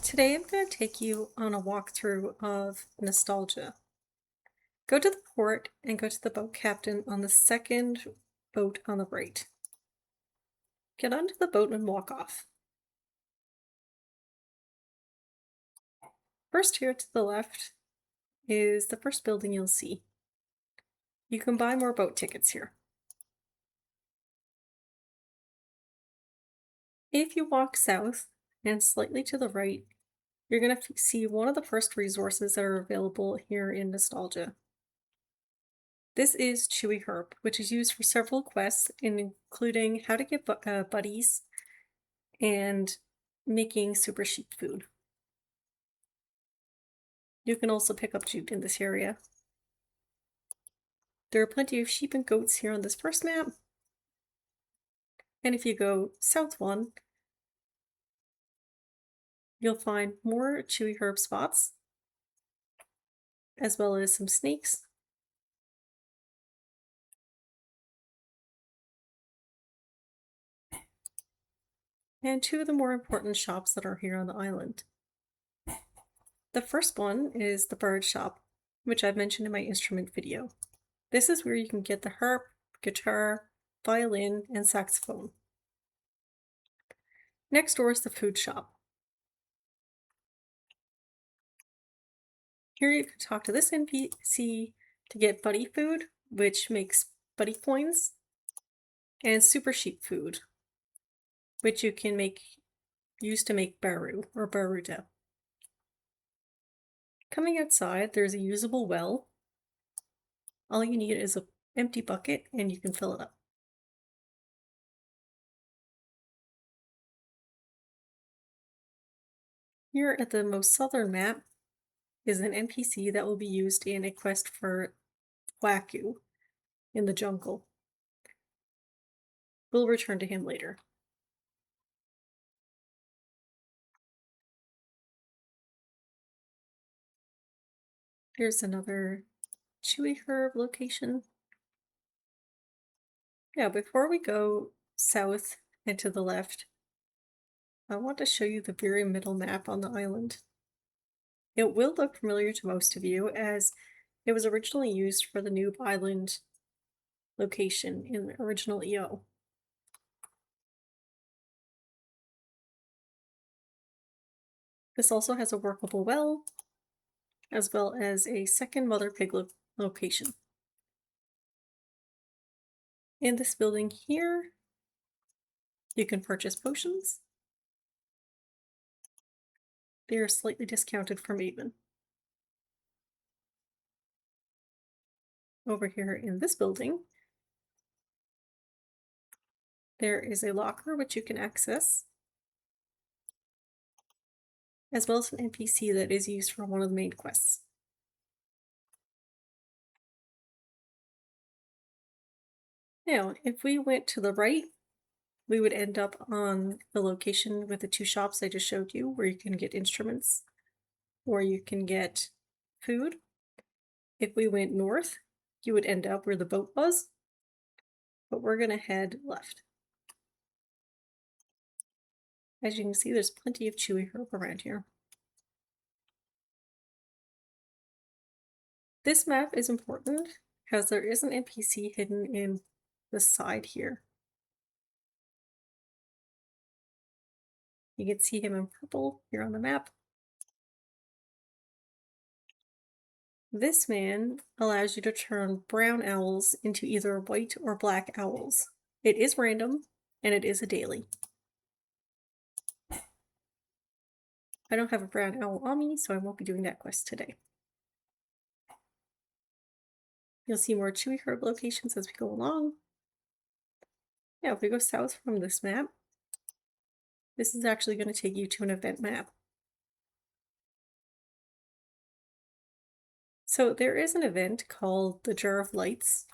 Today I'm going to take you on a walkthrough of Nostalgia. Go to the port and go to the boat captain on the second boat on the right. Get onto the boat and walk off. First, here to the left is the first building you'll see. You can buy more boat tickets here. If you walk south and slightly to the right, you're going to see one of the first resources that are available here in Nostalgia. This is Chewy Herb, which is used for several quests, including how to get buddies and making super sheep food. You can also pick up jute in this area. There are plenty of sheep and goats here on this first map. And if you go south one, you'll find more Chewy Herb spots, as well as some snakes. And two of the more important shops that are here on the island. The first one is the bird shop, which I've mentioned in my instrument video. This is where you can get the harp, guitar, violin, and saxophone. Next door is the food shop. Here you can talk to this NPC to get buddy food, which makes buddy coins, and super sheep food, which you can use to make baru or baru dough. Coming outside, there's a usable well. All you need is an empty bucket and you can fill it up. Here at the most southern map is an NPC that will be used in a quest for Waku in the jungle. We'll return to him later. Here's another Chewy Herb location. Yeah, before we go south and to the left, I want to show you the very middle map on the island. It will look familiar to most of you as it was originally used for the Noob Island location in the original EO. This also has a workable well, as well as a second Mother Pig location. In this building here, you can purchase potions. They are slightly discounted from Maven. Over here in this building, there is a locker which you can access, as well as an NPC that is used for one of the main quests. Now, if we went to the right, we would end up on the location with the two shops I just showed you, where you can get instruments or you can get food. If we went north, you would end up where the boat was, but we're going to head left. As you can see, there's plenty of Chewy Herb around here. This map is important because there is an NPC hidden in the side here. You can see him in purple here on the map. This man allows you to turn brown owls into either white or black owls. It is random, and it is a daily. I don't have a brown owl on me, so I won't be doing that quest today. You'll see more Chewy Herb locations as we go along. Now, if we go south from this map, this is actually going to take you to an event map. So there is an event called the Jar of Lights.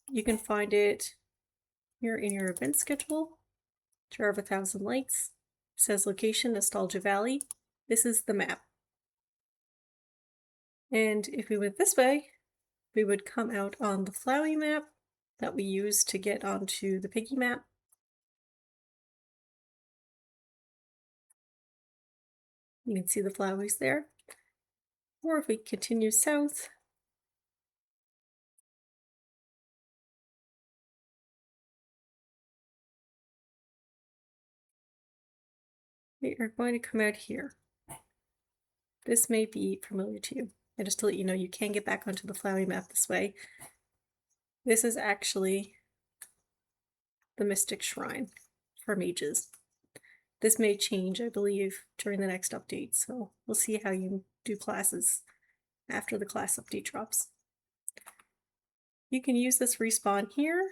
You can find it here in your event schedule. Jar of 1,000 Lights. It says location Nostalgia Valley. This is the map. And if we went this way, we would come out on the Flowey map that we use to get onto the Piggy map. You can see the flowers there. Or if we continue south, we are going to come out here. This may be familiar to you. And just to let you know, you can get back onto the Flowey map this way. This is actually the Mystic Shrine for mages. This may change, I believe, during the next update, so we'll see how you do classes after the class update drops. You can use this respawn here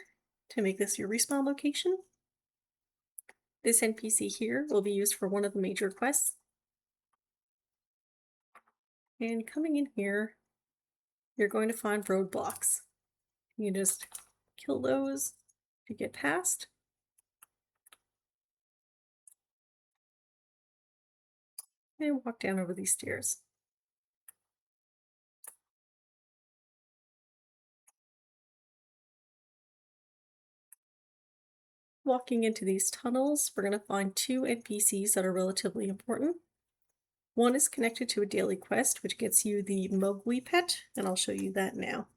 to make this your respawn location. This NPC here will be used for one of the major quests. And coming in here, you're going to find roadblocks. You just kill those to get past. And walk down over these stairs. Walking into these tunnels, we're going to find two NPCs that are relatively important. One is connected to a daily quest, which gets you the Mowgli pet, and I'll show you that now.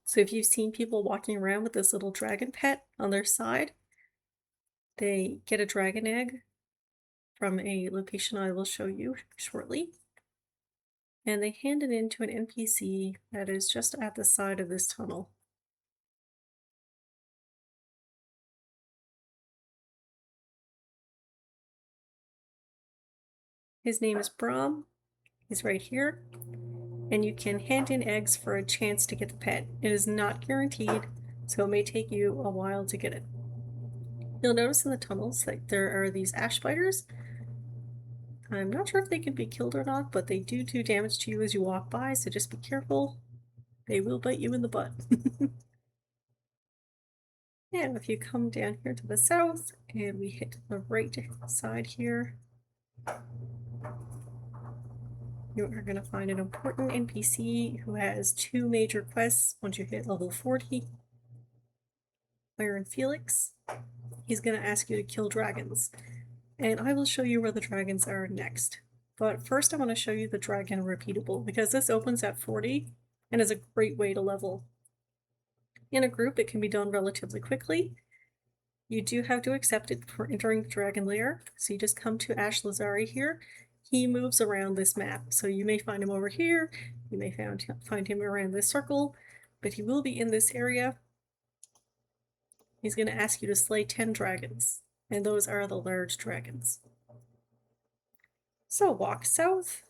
So if you've seen people walking around with this little dragon pet on their side, they get a dragon egg from a location I will show you shortly. And they hand it in to an NPC that is just at the side of this tunnel. His name is Braum. He's right here. And you can hand in eggs for a chance to get the pet. It is not guaranteed, so it may take you a while to get it. You'll notice in the tunnels that there are these ash spiders. I'm not sure if they can be killed or not, but they do damage to you as you walk by, so just be careful. They will bite you in the butt. And if you come down here to the south, and we hit the right side here, you are going to find an important NPC who has two major quests once you hit level 40. Iron Felix. He's going to ask you to kill dragons. And I will show you where the dragons are next. But first I want to show you the dragon repeatable, because this opens at 40 and is a great way to level. In a group, it can be done relatively quickly. You do have to accept it for entering the dragon lair. So you just come to Ash Lazari here. He moves around this map. So you may find him over here. You may find him around this circle, but he will be in this area. He's going to ask you to slay 10 dragons, and those are the large dragons. So walk south.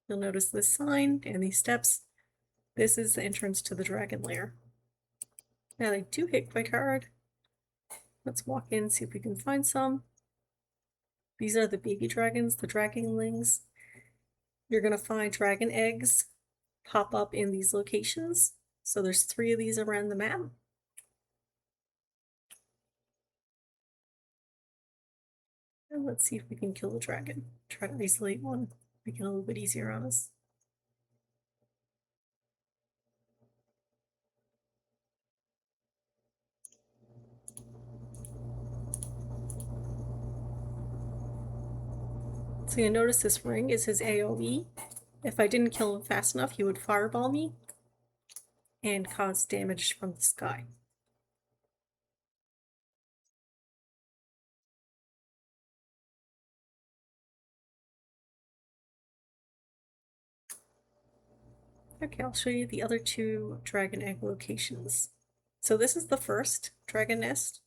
You'll notice this sign and these steps. This is the entrance to the dragon lair. Now they do hit quite hard. Let's walk in, see if we can find some. These are the baby dragons, the dragonlings. You're going to find dragon eggs pop up in these locations. So there's 3 of these around the map. And let's see if we can kill the dragon. Try to isolate one, make it a little bit easier on us. So you notice this ring is his AoE. If I didn't kill him fast enough, he would fireball me and cause damage from the sky. Okay, I'll show you the other 2 dragon egg locations. So this is the first dragon nest.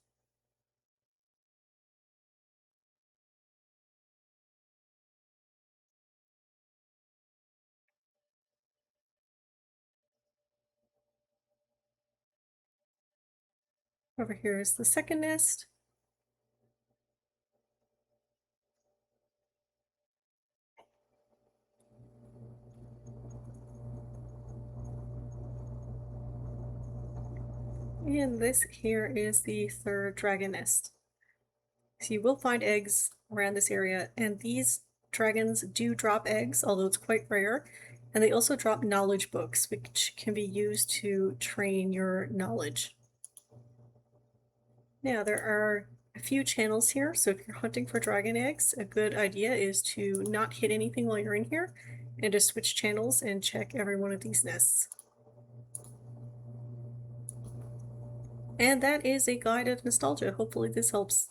Over here is the second nest. And this here is the third dragon nest. So you will find eggs around this area, and these dragons do drop eggs, although it's quite rare. And they also drop knowledge books, which can be used to train your knowledge. Now there are a few channels here, so if you're hunting for dragon eggs, a good idea is to not hit anything while you're in here and to switch channels and check every one of these nests. And that is a guide of nostalgia. Hopefully this helps.